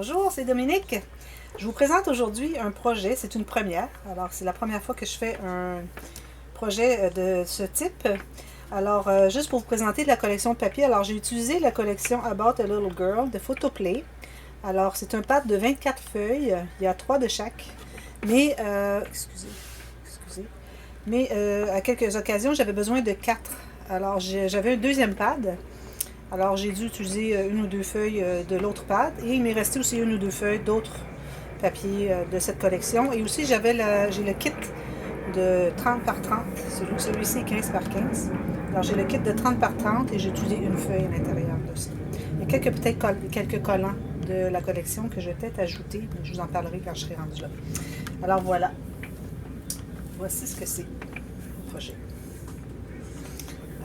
Bonjour, c'est Dominique. Je vous présente aujourd'hui un projet, c'est une première. Alors, c'est la première fois que je fais un projet de ce type. Alors, juste pour vous présenter la collection de papier, alors j'ai utilisé la collection About a Little Girl de Photoplay. Alors, c'est un pad de 24 feuilles, il y a 3 de chaque. Mais, à quelques occasions, j'avais besoin de 4. Alors, j'avais un deuxième pad. Alors, j'ai dû utiliser une ou deux feuilles de l'autre pad. Et il m'est resté aussi une ou deux feuilles d'autres papiers de cette collection. Et aussi, j'ai le kit de 30 par 30. Celui-ci est 15 par 15. Alors, j'ai le kit de 30 par 30 et j'ai utilisé une feuille à l'intérieur de ça. Il y a quelques collants de la collection que je vais peut-être ajouter, mais je vous en parlerai quand je serai rendue là. Alors, voilà. Voici ce que c'est, le projet.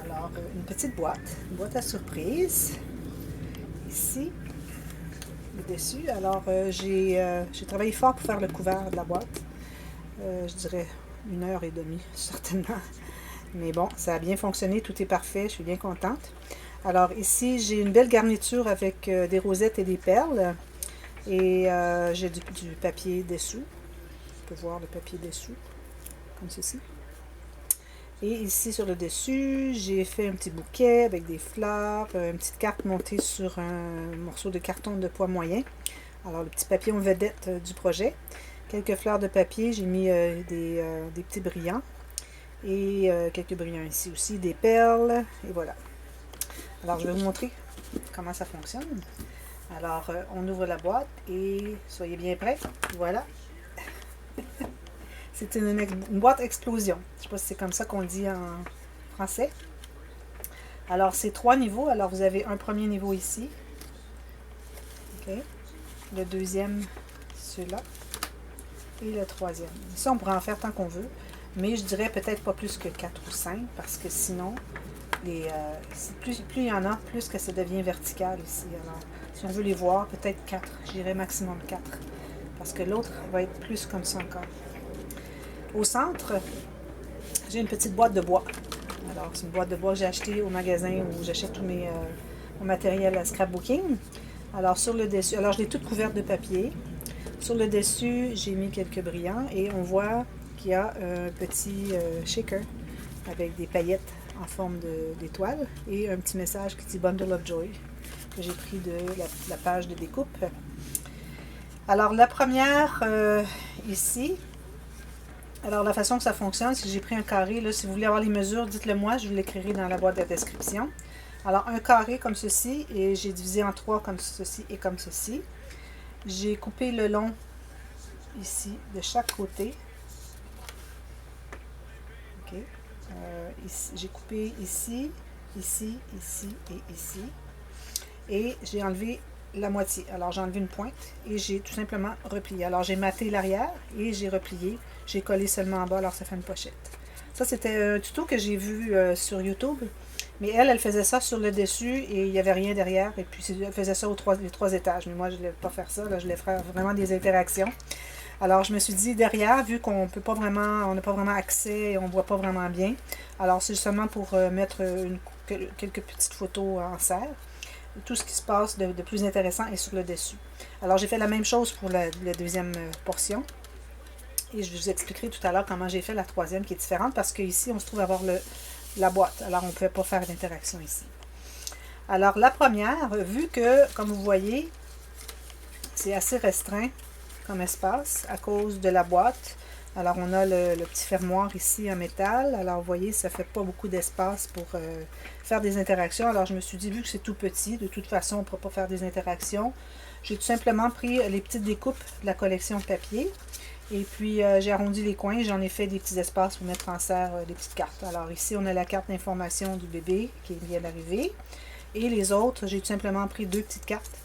Alors, une petite boîte à surprise, ici, le dessus. Alors, j'ai travaillé fort pour faire le couvert de la boîte. Je dirais 1 heure et demie, certainement. Mais bon, ça a bien fonctionné, tout est parfait, je suis bien contente. Alors, ici, j'ai une belle garniture avec des rosettes et des perles. Et j'ai du papier dessous. On peut voir le papier dessous, comme ceci. Et ici, sur le dessus, j'ai fait un petit bouquet avec des fleurs, une petite carte montée sur un morceau de carton de poids moyen. Alors, le petit papillon vedette du projet. Quelques fleurs de papier, j'ai mis des petits brillants. Et quelques brillants ici aussi, des perles. Et voilà. Alors, je vais vous montrer comment ça fonctionne. Alors, on ouvre la boîte et soyez bien prêts. Voilà. C'est une boîte explosion. Je ne sais pas si c'est comme ça qu'on le dit en français. Alors, c'est 3 niveaux. Alors, vous avez un premier niveau ici. OK. Le deuxième, celui-là. Et le troisième. Ici, on pourrait en faire tant qu'on veut. Mais je dirais peut-être pas plus que 4 ou 5. Parce que sinon, plus il y en a, plus que ça devient vertical ici. Alors, si on veut les voir, peut-être 4. J'irais maximum 4. Parce que l'autre va être plus comme ça encore. Au centre, j'ai une petite boîte de bois. Alors, c'est une boîte de bois que j'ai achetée au magasin où j'achète tout mon matériel à scrapbooking. Alors, sur le dessus, alors je l'ai toute couverte de papier. Sur le dessus, j'ai mis quelques brillants et on voit qu'il y a un petit shaker avec des paillettes en forme d'étoile et un petit message qui dit Bundle of Joy que j'ai pris de la page de découpe. Alors, la première ici. Alors, la façon que ça fonctionne, c'est que j'ai pris un carré. Là, si vous voulez avoir les mesures, dites-le moi, je vous l'écrirai dans la boîte de description. Alors, un carré comme ceci, et j'ai divisé en 3 comme ceci et comme ceci. J'ai coupé le long, ici, de chaque côté. OK. J'ai coupé ici, ici, ici et ici. Et j'ai enlevé la moitié. Alors, j'ai enlevé une pointe et j'ai tout simplement replié. Alors, j'ai maté l'arrière et j'ai replié. J'ai collé seulement en bas, alors ça fait une pochette. Ça, c'était un tuto que j'ai vu sur YouTube. Mais elle faisait ça sur le dessus et il n'y avait rien derrière. Et puis, elle faisait ça les 3 étages. Mais moi, je ne voulais pas faire ça. Là, je voulais faire vraiment des interactions. Alors, je me suis dit, derrière, vu qu'on peut pas vraiment, on n'a pas vraiment accès et on ne voit pas vraiment bien. Alors, c'est seulement pour mettre quelques petites photos en serre. Tout ce qui se passe de plus intéressant est sur le dessus. Alors, j'ai fait la même chose pour la deuxième portion. Et je vous expliquerai tout à l'heure comment j'ai fait la troisième qui est différente parce qu'ici, on se trouve avoir la boîte. Alors, on ne pouvait pas faire d'interaction ici. Alors, la première, vu que, comme vous voyez, c'est assez restreint comme espace à cause de la boîte. Alors, on a le petit fermoir ici en métal. Alors, vous voyez, ça ne fait pas beaucoup d'espace pour faire des interactions. Alors, je me suis dit, vu que c'est tout petit, de toute façon, on ne pourra pas faire des interactions. J'ai tout simplement pris les petites découpes de la collection de papier. Et puis, j'ai arrondi les coins. J'en ai fait des petits espaces pour mettre en serre des petites cartes. Alors, ici, on a la carte d'information du bébé qui vient d'arriver. Et les autres, j'ai tout simplement pris 2 petites cartes.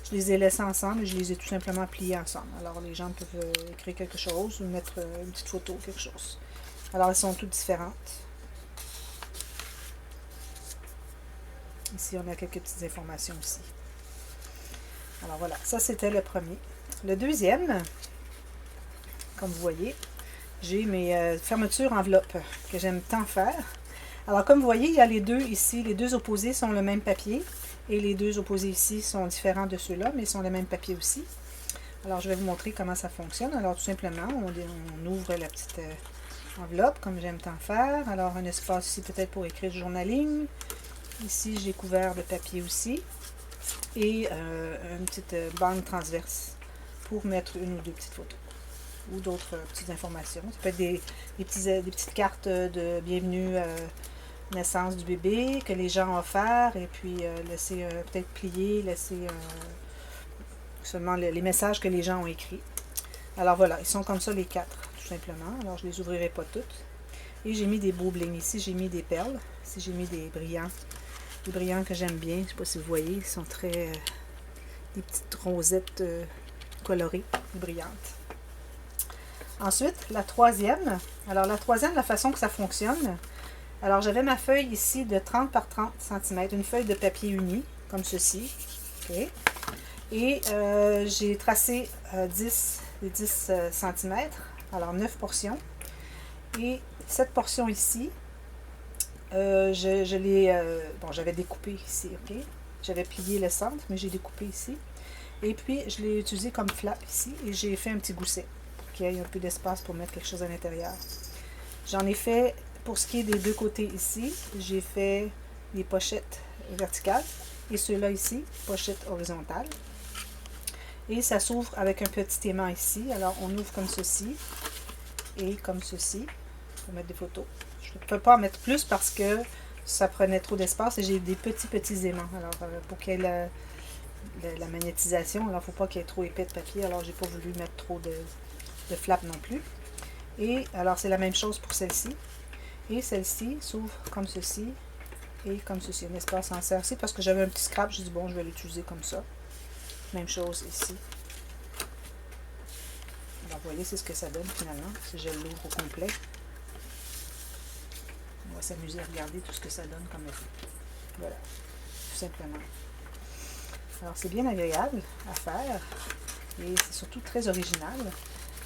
Je les ai laissées ensemble et je les ai tout simplement pliées ensemble. Alors, les gens peuvent écrire quelque chose ou mettre une petite photo, quelque chose. Alors, elles sont toutes différentes. Ici, on a quelques petites informations aussi. Alors, voilà. Ça, c'était le premier. Le deuxième, comme vous voyez, j'ai mes fermetures enveloppes que j'aime tant faire. Alors, comme vous voyez, il y a les deux ici. Les deux opposés sont le même papier. Et les deux opposés ici sont différents de ceux-là, mais ils sont le même papier aussi. Alors, je vais vous montrer comment ça fonctionne. Alors, tout simplement, on ouvre la petite enveloppe, comme j'aime tant faire. Alors, un espace ici peut-être pour écrire du journaling. Ici, j'ai couvert de papier aussi. Et une petite bande transverse pour mettre une ou deux petites photos ou d'autres petites informations. Ça peut être des petites cartes de bienvenue naissance du bébé que les gens ont offert et puis laisser peut-être plier, laisser seulement les messages que les gens ont écrits. Alors voilà, ils sont comme ça les 4, tout simplement. Alors je les ouvrirai pas toutes. Et j'ai mis des beaux blings. Ici, j'ai mis des perles. Ici, j'ai mis des brillants. Des brillants que j'aime bien. Je ne sais pas si vous voyez, ils sont très... des petites rosettes colorées, brillantes. Ensuite, la troisième. Alors la troisième, la façon que ça fonctionne. Alors j'avais ma feuille ici de 30 par 30 cm. Une feuille de papier uni, comme ceci. Okay. Et j'ai tracé 10 cm, alors 9 portions. Et cette portion ici, je l'ai, bon, j'avais découpé ici, ok? J'avais plié le centre, mais j'ai découpé ici. Et puis, je l'ai utilisé comme flap ici, et j'ai fait un petit gousset, pour qu'il y ait un peu d'espace pour mettre quelque chose à l'intérieur. J'en ai fait, pour ce qui est des deux côtés ici, j'ai fait des pochettes verticales, et ceux-là ici, pochettes horizontales. Et ça s'ouvre avec un petit aimant ici. Alors, on ouvre comme ceci et comme ceci pour mettre des photos. Je ne peux pas en mettre plus parce que ça prenait trop d'espace et j'ai des petits aimants. Alors, pour qu'il y ait la magnétisation, alors il ne faut pas qu'il y ait trop épais de papier. Alors, j'ai pas voulu mettre trop de flap non plus. Et alors, c'est la même chose pour celle-ci. Et celle-ci s'ouvre comme ceci et comme ceci. Un espace en serre ici parce que j'avais un petit scrap. Je dis bon, je vais l'utiliser comme ça. Même chose ici. Alors, vous voyez, c'est ce que ça donne finalement, si je l'ouvre au complet. On va s'amuser à regarder tout ce que ça donne comme effet. Voilà, tout simplement. Alors, c'est bien agréable à faire et c'est surtout très original.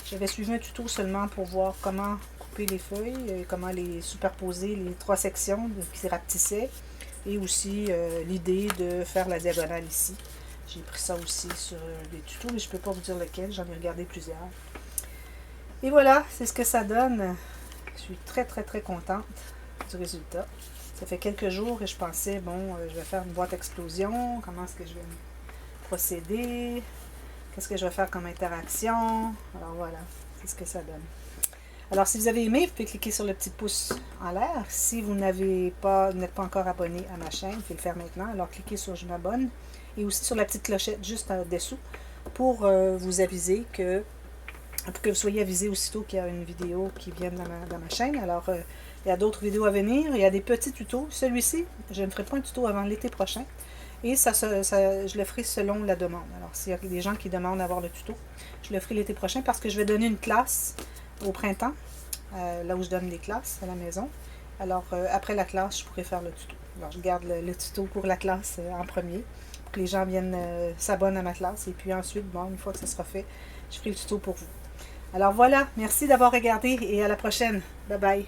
J'avais suivi un tuto seulement pour voir comment couper les feuilles, comment les superposer, les 3 sections qui se rapetissaient et aussi l'idée de faire la diagonale ici. J'ai pris ça aussi sur des tutos, mais je ne peux pas vous dire lequel. J'en ai regardé plusieurs. Et voilà, c'est ce que ça donne. Je suis très, très, très contente du résultat. Ça fait quelques jours et je pensais, bon, je vais faire une boîte explosion. Comment est-ce que je vais procéder? Qu'est-ce que je vais faire comme interaction? Alors voilà, c'est ce que ça donne. Alors, si vous avez aimé, vous pouvez cliquer sur le petit pouce en l'air. Si vous n'êtes pas encore abonné à ma chaîne, vous pouvez le faire maintenant. Alors, cliquez sur « Je m'abonne » et aussi sur la petite clochette juste en dessous pour vous aviser pour que vous soyez avisé aussitôt qu'il y a une vidéo qui vient dans ma chaîne. Alors, il y a d'autres vidéos à venir. Il y a des petits tutos. Celui-ci, je ne ferai pas un tuto avant l'été prochain. Et je le ferai selon la demande. Alors, s'il y a des gens qui demandent d'avoir le tuto, je le ferai l'été prochain parce que je vais donner une classe au printemps, là où je donne des classes à la maison. Alors, après la classe, je pourrai faire le tuto. Alors, je garde le tuto pour la classe en premier, pour que les gens viennent s'abonnent à ma classe. Et puis ensuite, bon, une fois que ça sera fait, je ferai le tuto pour vous. Alors voilà, merci d'avoir regardé et à la prochaine. Bye bye.